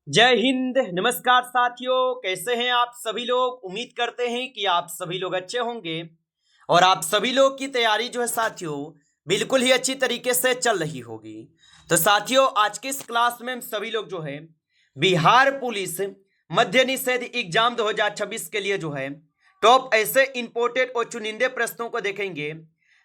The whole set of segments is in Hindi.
जय हिंद। नमस्कार साथियों, कैसे हैं आप सभी लोग। उम्मीद करते हैं कि आप सभी लोग अच्छे होंगे और आप सभी लोग की तैयारी जो है साथियों बिल्कुल ही अच्छी तरीके से चल रही होगी। तो साथियों, आज के इस क्लास में हम सभी लोग जो है बिहार पुलिस मध्य निषेध एग्जाम 2026 के लिए जो है टॉप ऐसे इंपोर्टेड और चुनिंदे प्रश्नों को देखेंगे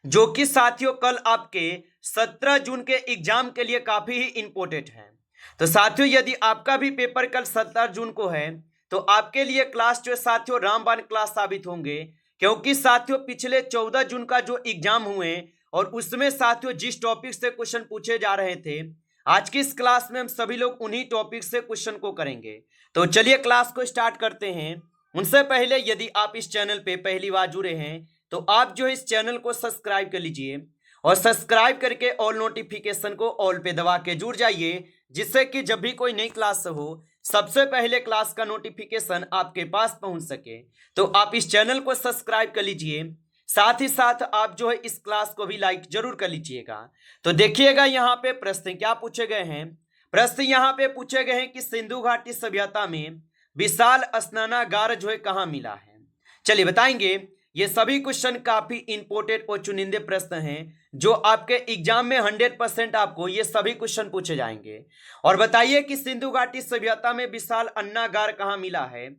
जो कि साथियों कल आपके 17 जून के एग्जाम के लिए काफी ही इंपोर्टेंट है। तो साथियों, यदि आपका भी पेपर कल 17 जून को है तो आपके लिए क्लास जो है साथियों रामबाण क्लास साबित होंगे, क्योंकि साथियों पिछले 14 जून का जो एग्जाम हुए और उसमें साथियों जिस टॉपिक से क्वेश्चन पूछे जा रहे थे, आज की इस क्लास में हम सभी लोग उन्हीं टॉपिक से क्वेश्चन को करेंगे। तो चलिए क्लास को स्टार्ट करते हैं। उनसे पहले यदि आप इस चैनल पे पहली बार जुड़े हैं तो आप जो है इस चैनल को सब्सक्राइब कर लीजिए और सब्सक्राइब करके ऑल नोटिफिकेशन को ऑल पे दबा के जुड़ जाइए, जिससे कि जब भी कोई नई क्लास हो सबसे पहले क्लास का नोटिफिकेशन आपके पास पहुंच सके। तो आप इस चैनल को सब्सक्राइब कर लीजिए, साथ ही साथ आप जो है इस क्लास को भी लाइक जरूर कर लीजिएगा। तो देखिएगा यहाँ पे प्रश्न क्या पूछे गए हैं। प्रश्न यहाँ पे पूछे गए हैं कि सिंधु घाटी सभ्यता में विशाल स्नानागार जो है कहाँ मिला है। चलिए बताएंगे। ये सभी क्वेश्चन काफी इंपोर्टेंट और चुनिंदे प्रश्न हैं जो आपके एग्जाम में 100% आपको ये सभी क्वेश्चन पूछे जाएंगे। और बताइए कि सिंधु घाटी सभ्यता में विशाल अन्नागार कहाँ मिला है।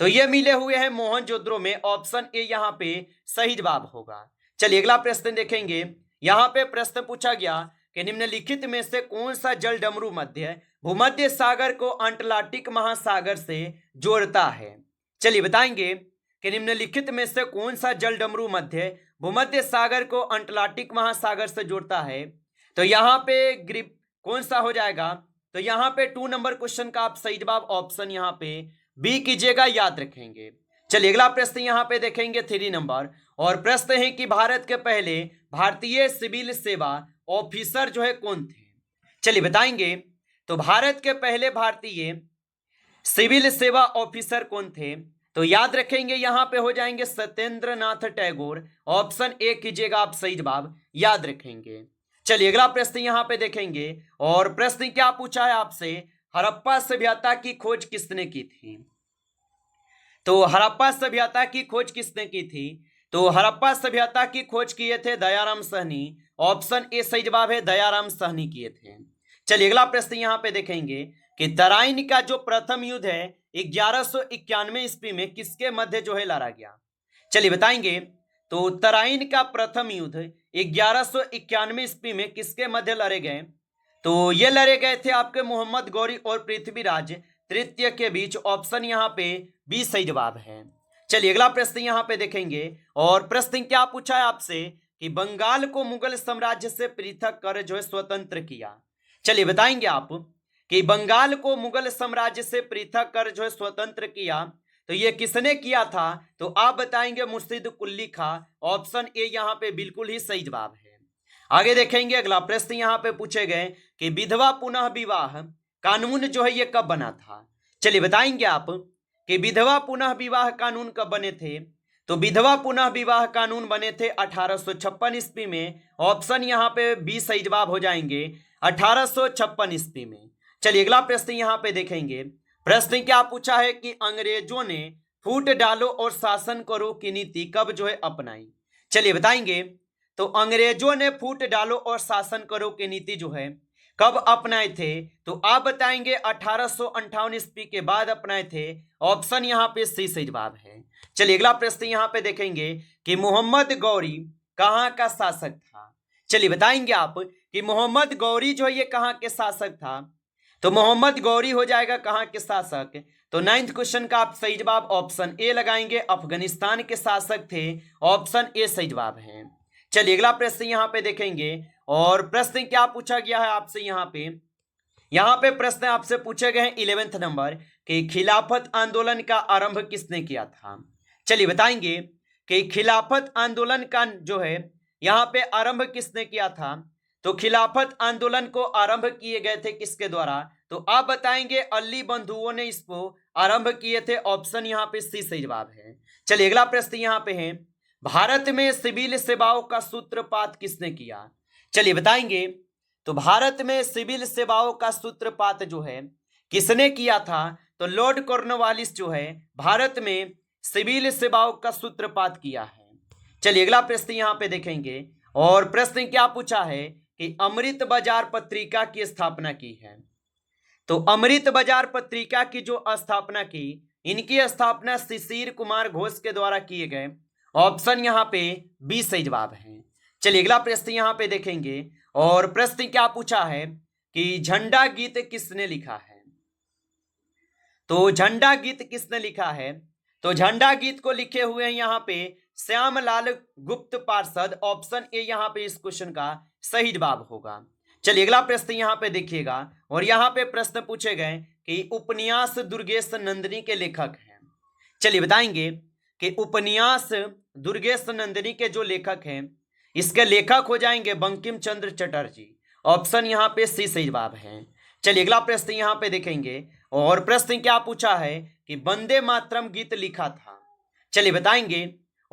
तो ये मिले हुए हैं मोहनजोदड़ो में। ऑप्शन ए यहाँ पे सही जवाब होगा। चलिए अगला प्रश्न देखेंगे। यहाँ पे प्रश्न पूछा गया कि निम्नलिखित में से कौन सा जल डमरू मध्य भूमध्य सागर को अटलांटिक महासागर से जोड़ता है। चलिए बताएंगे कि निम्नलिखित में से कौन सा जल डमरू मध्य भूमध्य सागर को अटलांटिक महासागर से जोड़ता है। तो यहाँ पे ग्रिप कौन सा हो जाएगा। तो यहाँ पे 2 नंबर क्वेश्चन का आप सही जवाब ऑप्शन यहाँ पे बी कीजिएगा, याद रखेंगे। चलिए अगला प्रश्न यहाँ पे देखेंगे 3 नंबर। और प्रश्न है कि भारत के पहले भारतीय सिविल सेवा ऑफिसर जो है कौन थे। चलिए बताएंगे। तो भारत के पहले भारतीय सिविल सेवा ऑफिसर कौन थे। तो याद रखेंगे यहाँ पे हो जाएंगे सत्येंद्र नाथ टैगोर। ऑप्शन ए कीजिएगा आप सही जवाब, याद रखेंगे। चलिए अगला प्रश्न यहाँ पे देखेंगे। और प्रश्न क्या पूछा है आपसे, हड़प्पा सभ्यता की खोज किसने की थी। तो हड़प्पा सभ्यता की खोज किसने की थी। तो हड़प्पा सभ्यता की खोज किए थे दयाराम साहनी। ऑप्शन ए सही जवाब है, दयाराम साहनी किए थे। चलिए अगला प्रश्न यहाँ पे देखेंगे कि तराइन का जो प्रथम युद्ध है 1191 ईस्वी में किसके मध्य जो है लड़ा गया। चलिए बताएंगे। तो तराइन का प्रथम युद्ध 1191 ईस्वी में किसके मध्य लड़े गए। तो ये लड़े गए थे आपके मोहम्मद गौरी और पृथ्वीराज तृतीय के बीच। ऑप्शन यहाँ पे बी सही जवाब है। चलिए अगला प्रश्न यहाँ पे देखेंगे। और प्रश्न क्या पूछा है आपसे कि बंगाल को मुगल साम्राज्य से पृथक कर जो है स्वतंत्र किया। चलिए बताएंगे आप कि बंगाल को मुगल साम्राज्य से पृथक कर जो है स्वतंत्र किया। तो ये किसने किया था। तो आप बताएंगे मुर्शिद कुली खां। ऑप्शन ए यहाँ पे बिल्कुल ही सही जवाब है। आगे देखेंगे अगला प्रश्न यहाँ पे पूछे गए कि विधवा पुनः विवाह कानून जो है ये कब बना था। चलिए बताएंगे आप कि विधवा पुनः विवाह कानून कब बने थे। तो विधवा पुनः विवाह कानून बने थे 1856 ईस्वी में। ऑप्शन यहाँ पे बी सही जवाब हो जाएंगे, 1856 ईस्वी में। चलिए अगला प्रश्न यहाँ पे देखेंगे। प्रश्न क्या पूछा है कि अंग्रेजों ने फूट डालो और शासन करो की नीति कब जो है अपनाई। चलिए बताएंगे। तो अंग्रेजों ने फूट डालो और शासन करो की नीति जो है कब अपनाए थे। तो आप बताएंगे 1858 ईस्वी के बाद अपनाए थे। ऑप्शन यहाँ पे सी सही जवाब है। चलिए अगला प्रश्न यहाँ पे देखेंगे कि मोहम्मद गौरी कहाँ का शासक था। चलिए बताएंगे आप कि मोहम्मद गौरी जो है ये कहाँ के शासक था। तो मोहम्मद गौरी हो जाएगा कहाँ के शासक। तो 9th क्वेश्चन का आप सही जवाब ऑप्शन ए लगाएंगे, अफगानिस्तान के शासक थे। ऑप्शन ए सही जवाब है। चलिए अगला प्रश्न यहाँ पे देखेंगे। और प्रश्न क्या पूछा गया है आपसे यहाँ पे प्रश्न आपसे पूछे गए हैं 11th नंबर कि खिलाफत आंदोलन का आरंभ किसने किया था। चलिए बताएंगे कि खिलाफत आंदोलन का जो है यहाँ पे आरंभ किसने किया था। तो खिलाफत आंदोलन को आरंभ किए गए थे किसके द्वारा। तो आप बताएंगे अली बंधुओं ने इसको आरंभ किए थे। ऑप्शन यहाँ पे सी सही जवाब है। चलिए अगला प्रश्न यहाँ पे है, भारत में सिविल सेवाओं का सूत्रपात किसने किया। चलिए बताएंगे। तो भारत में सिविल सेवाओं का सूत्रपात जो है किसने किया था? तो लॉर्ड कॉर्नवालिस जो है भारत में सिविल सेवाओं का सूत्रपात किया है। चलिए अगला प्रश्न यहाँ पे देखेंगे, और प्रश्न क्या पूछा है कि अमृत बाजार पत्रिका की स्थापना की है। तो अमृत बाजार पत्रिका की जो स्थापना की, इनकी स्थापना शिशिर कुमार घोष के द्वारा किए गए। ऑप्शन यहाँ पे बी सही जवाब है। चलिए अगला प्रश्न यहाँ पे देखेंगे, और प्रश्न क्या पूछा है कि झंडा गीत किसने लिखा है। तो झंडा गीत किसने लिखा है? तो झंडा गीत को लिखे हुए हैं यहाँ पे श्यामलाल गुप्त पार्षद। ऑप्शन ए यहाँ पे इस क्वेश्चन का सही जवाब होगा। चलिए अगला प्रश्न यहाँ पे देखिएगा, और यहाँ पे प्रश्न पूछे गए कि उपन्यास दुर्गेश नंदिनी के लेखक हैं। चलिए बताएंगे कि उपन्यास दुर्गेश नंदिनी के जो लेखक हैं, इसके लेखक हो जाएंगे बंकिम चंद्र चटर्जी। ऑप्शन यहाँ पे सी सही जवाब है। चलिए अगला प्रश्न यहाँ पे देखेंगे, और प्रश्न क्या पूछा है कि वंदे मातरम गीत लिखा था। चलिए बताएंगे,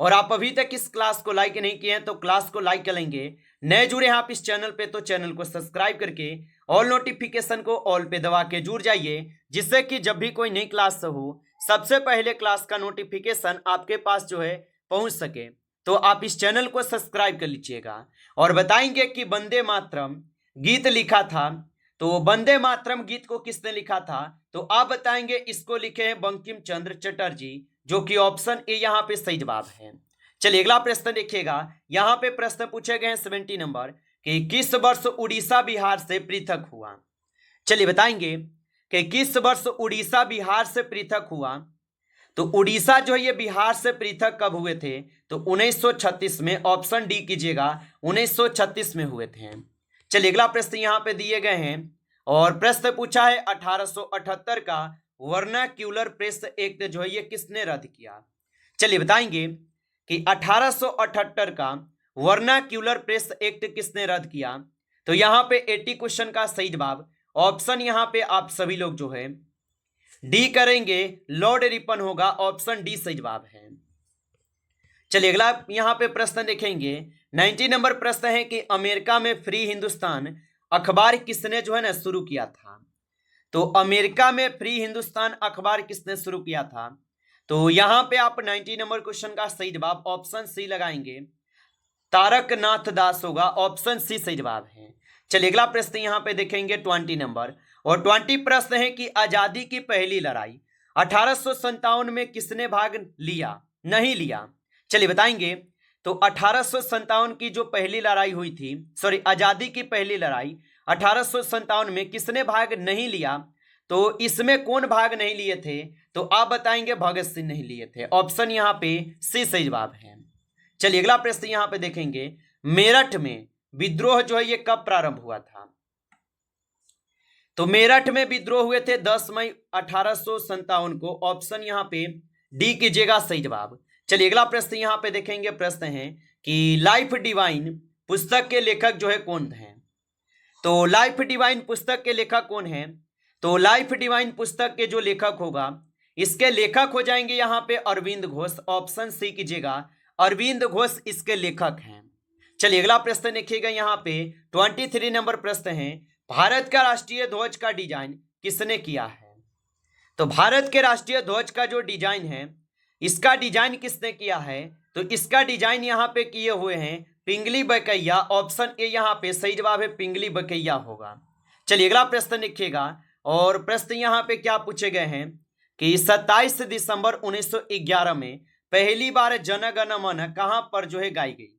और आप अभी तक इस क्लास को लाइक नहीं किए हैं तो क्लास को लाइक कर लेंगे। नए जुड़े हैं आप इस चैनल पे तो चैनल को सब्सक्राइब करके ऑल नोटिफिकेशन को ऑल पे दबा के जुड़ जाइए, जिससे कि जब भी कोई नई क्लास हो सबसे पहले क्लास का नोटिफिकेशन आपके पास जो है पहुंच सके। तो आप इस चैनल को सब्सक्राइब कर लीजिएगा। और बताएंगे कि वंदे मातरम गीत लिखा था, तो वंदे मातरम गीत को किसने लिखा था? तो आप बताएंगे इसको लिखे हैं बंकिम चंद्र चटर्जी, जो कि ऑप्शन ए यहाँ पे सही जवाब है। चलिए अगला प्रश्न देखिएगा, यहाँ पे प्रश्न पूछे गए हैं 70 नंबर कि किस वर्ष उड़ीसा बिहार से पृथक हुआ। चलिए बताएंगे कि किस वर्ष उड़ीसा बिहार से पृथक हुआ। तो उड़ीसा जो है ये बिहार से पृथक कब हुए थे? तो 1936 में। ऑप्शन डी कीजिएगा, 1936 में हुए थे। चलिए अगला प्रश्न यहाँ पे दिए गए हैं, और प्रश्न पूछा है 1878 का वर्नाक्यूलर प्रेस एक्ट जो है ये किसने रद्द किया। चलिए बताएंगे कि 1878 का वर्नाक्यूलर प्रेस एक्ट किसने रद्द किया। तो यहाँ पे 80 क्वेश्चन का सही जवाब ऑप्शन यहाँ पे आप सभी लोग जो है डी करेंगे, लॉर्ड रिपन होगा। ऑप्शन डी सही जवाब है। चलिए अगला यहाँ पे प्रश्न देखेंगे, 90 नंबर प्रश्न है कि अमेरिका में फ्री हिंदुस्तान अखबार किसने जो है ना शुरू किया था। तो अमेरिका में फ्री हिंदुस्तान अखबार किसने शुरू किया था? तो यहाँ पे आप 90 नंबर क्वेश्चन का सही जवाब ऑप्शन सी लगाएंगे, तारक नाथ दास होगा। ऑप्शन सी सही जवाब है। चलिए अगला प्रश्न यहाँ पे देखेंगे 20 नंबर, और 20 प्रश्न है कि आजादी की पहली लड़ाई 1857 में किसने भाग लिया, नहीं लिया। चलिए बताएंगे, तो 1857 की जो पहली लड़ाई हुई थी, सॉरी आजादी की पहली लड़ाई 1857 में किसने भाग नहीं लिया। तो इसमें कौन भाग नहीं लिए थे? तो आप बताएंगे भगत सिंह नहीं लिए थे। ऑप्शन यहाँ पे सी सही जवाब है। चलिए अगला प्रश्न यहाँ पे देखेंगे, मेरठ में विद्रोह जो है ये कब प्रारंभ हुआ था। तो मेरठ में विद्रोह हुए थे 10 मई 1857 को। ऑप्शन यहाँ पे डी कीजिएगा सही जवाब। चलिए अगला प्रश्न यहाँ पे देखेंगे, प्रश्न है कि लाइफ डिवाइन पुस्तक के लेखक जो है कौन है। तो लाइफ डिवाइन पुस्तक के लेखक कौन है? तो लाइफ डिवाइन पुस्तक के जो लेखक होगा, इसके लेखक हो जाएंगे यहाँ पे अरविंद घोष। ऑप्शन सी कीजिएगा, अरविंद घोष इसके लेखक हैं। चलिए अगला प्रश्न देखिएगा, यहाँ पे 23 नंबर प्रश्न है, भारत का राष्ट्रीय ध्वज का डिजाइन किसने किया है। तो भारत के राष्ट्रीय ध्वज का जो डिजाइन है, इसका डिजाइन किसने किया है? तो इसका डिजाइन यहाँ पे किए हुए हैं पिंगली बकैया। ऑप्शन ए यहाँ पे सही जवाब है, पिंगली बकैया होगा। चलिए अगला प्रश्न देखिएगा, और प्रश्न यहाँ पे क्या पूछे गए हैं कि 27 दिसंबर 1911 में पहली बार जन गण मन कहाँ पर जो है गाई गई।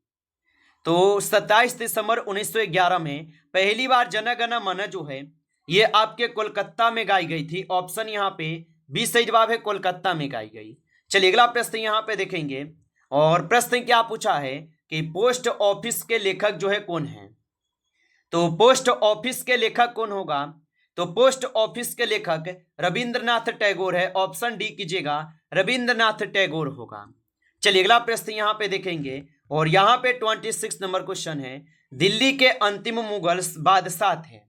तो 27 दिसंबर 1911 में पहली बार जन गण मन जो है ये आपके कोलकाता में गाई गई थी। ऑप्शन यहाँ पे बी सही जवाब है, कोलकाता में गाई गई। चलिए अगला प्रश्न यहाँ पे देखेंगे, और प्रश्न क्या पूछा है कि पोस्ट ऑफिस के लेखक जो है कौन है। तो पोस्ट ऑफिस के लेखक कौन होगा? तो पोस्ट ऑफिस के लेखक रविंद्रनाथ टैगोर है। ऑप्शन डी कीजिएगा, रविंद्रनाथ टैगोर होगा। चलिए अगला प्रश्न यहाँ पे देखेंगे, और यहाँ पे 26 नंबर क्वेश्चन है, दिल्ली के अंतिम मुगल बादशाह थे।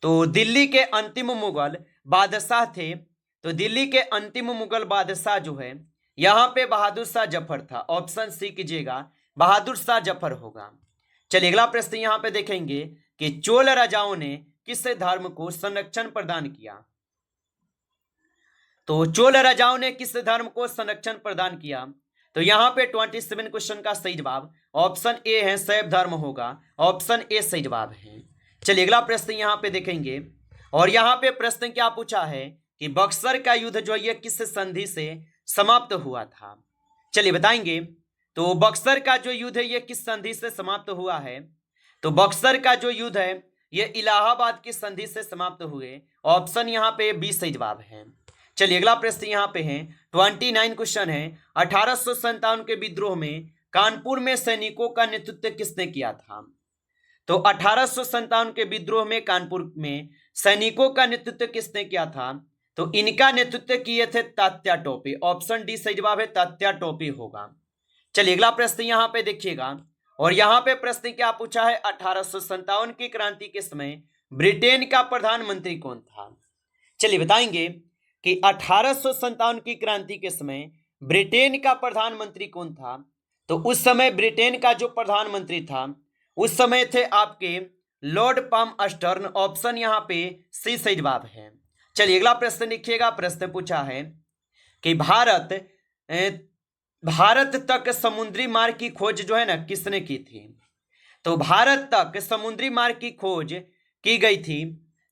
तो दिल्ली के अंतिम मुगल बादशाह थे, तो दिल्ली के अंतिम मुगल बादशाह जो है यहाँ पे बहादुर शाह जफर था। ऑप्शन सी कीजिएगा, बहादुर शाह जफर होगा। चलिए अगला प्रश्न यहाँ पे देखेंगे कि चोल राजाओं ने किस धर्म को संरक्षण प्रदान किया। तो चोल राजाओं ने किस धर्म को संरक्षण प्रदान किया? तो यहाँ पे 27 क्वेश्चन का सही जवाब ऑप्शन ए है, शैव धर्म होगा। ऑप्शन ए सही जवाब है। चलिए अगला प्रश्न यहाँ पे देखेंगे, और यहाँ पे प्रश्न क्या पूछा है कि बक्सर का युद्ध जो है किस संधि से समाप्त हुआ था? चलिए बताएंगे। तो बक्सर का जो युद्ध है ये किस संधि से समाप्त हुआ है? तो बक्सर का जो युद्ध है ये इलाहाबाद की संधि से समाप्त हुए। ऑप्शन यहाँ पे बी सही जवाब है। चलिए अगला प्रश्न यहाँ पे है 29 क्वेश्चन है। 1857 के विद्रोह में कानपुर में सैनिकों का नेतृत्व किसने किया था? तो 1857 के विद्रोह में कानपुर में सैनिकों का नेतृत्व किसने किया था? तो इनका नेतृत्व किए थे तात्या टोपे। ऑप्शन डी सही जवाब है, तात्या टोपे होगा। चलिए अगला प्रश्न यहाँ पे देखिएगा, और यहाँ पे प्रश्न क्या पूछा है 1857 की क्रांति के समय ब्रिटेन का प्रधानमंत्री कौन था? चलिए बताएंगे कि 1857 की क्रांति के समय ब्रिटेन का प्रधानमंत्री कौन था? तो उस समय ब्रिटेन का जो प्रधानमंत्री था उस समय थे आपके लॉर्ड पाल्मस्टर्न। ऑप्शन यहाँ पे सी सही जवाब है। चलिए अगला प्रश्न देखिएगा। प्रश्न पूछा है कि भारत तक समुद्री मार्ग की खोज जो है ना किसने की थी? तो भारत तक समुद्री मार्ग की खोज की गई थी,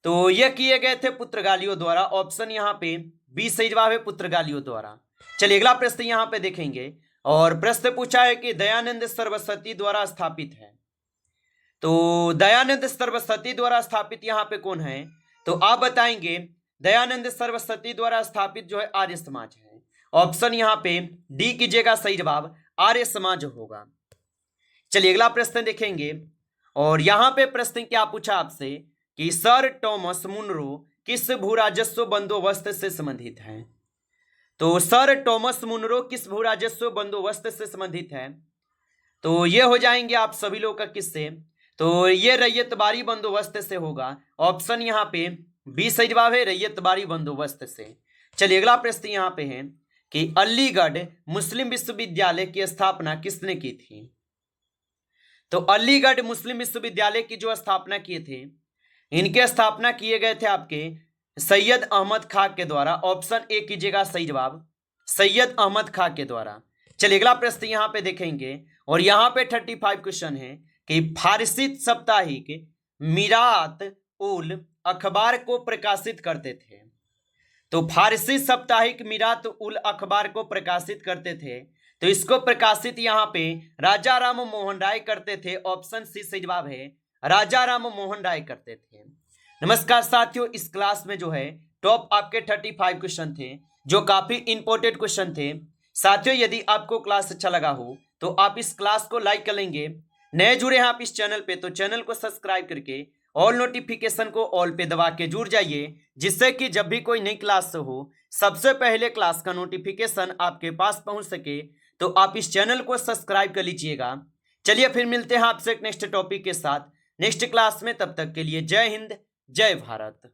तो यह किए गए थे पुर्तगालियों द्वारा। ऑप्शन यहाँ पे बी सही जवाब है, पुर्तगालियों द्वारा। चलिए अगला प्रश्न यहाँ पे देखेंगे, और प्रश्न पूछा है कि दयानंद सरस्वती द्वारा स्थापित है। तो दयानंद सरस्वती द्वारा स्थापित यहाँ पे कौन है? तो आप बताएंगे दयानंद सरस्वती द्वारा स्थापित जो है आर्य समाज है। ऑप्शन यहाँ पे डी कीजिएगा, सही जवाब आर्य समाज होगा। चलिए अगला प्रश्न देखेंगे, और यहाँ पे प्रश्न क्या पूछा आपसे कि सर टॉमस मुनरो किस भू राजस्व बंदोबस्त से संबंधित है? तो सर टॉमस मुनरो किस भू राजस्व बंदोबस्त से संबंधित है? तो ये हो जाएंगे आप सभी लोग का किससे? तो ये रैयतबारी बंदोबस्त से होगा। ऑप्शन यहाँ पे बी सही जवाब है, रैयतबारी बंदोबस्त से। चलिए अगला प्रश्न यहाँ पे है कि अलीगढ़ मुस्लिम विश्वविद्यालय की स्थापना किसने की थी? तो अलीगढ़ मुस्लिम विश्वविद्यालय की जो स्थापना किए थे, इनके स्थापना किए गए थे आपके सैयद अहमद खां के द्वारा। ऑप्शन ए कीजिएगा, सही जवाब सैयद अहमद खां के द्वारा। चलिए अगला प्रश्न यहाँ पे देखेंगे, और यहाँ पे 35 क्वेश्चन है कि फारसी साप्ताहिक मिरात उल अखबार को प्रकाशित करते थे। तो फारसी साप्ताहिक मिरात उल अखबार को प्रकाशित करते थे, तो इसको प्रकाशित यहाँ पे राजा राम मोहन राय करते थे। ऑप्शन सी सही जवाब है, राजा राम मोहन राय करते थे। नमस्कार साथियों, इस क्लास में जो है टॉप आपके 35 क्वेश्चन थे जो काफी इंपॉर्टेंट क्वेश्चन थे। साथियों यदि आपको क्लास अच्छा लगा हो तो आप इस क्लास को लाइक कर लेंगे। नए जुड़े हैं आप इस चैनल पे तो चैनल को सब्सक्राइब करके ऑल नोटिफिकेशन को ऑल पे दबा के जुड़ जाइए, जिससे कि जब भी कोई नई क्लास हो सबसे पहले क्लास का नोटिफिकेशन आपके पास पहुंच सके। तो आप इस चैनल को सब्सक्राइब कर लीजिएगा। चलिए फिर मिलते हैं आपसे एक नेक्स्ट टॉपिक के साथ नेक्स्ट क्लास में। तब तक के लिए जय हिंद, जय भारत।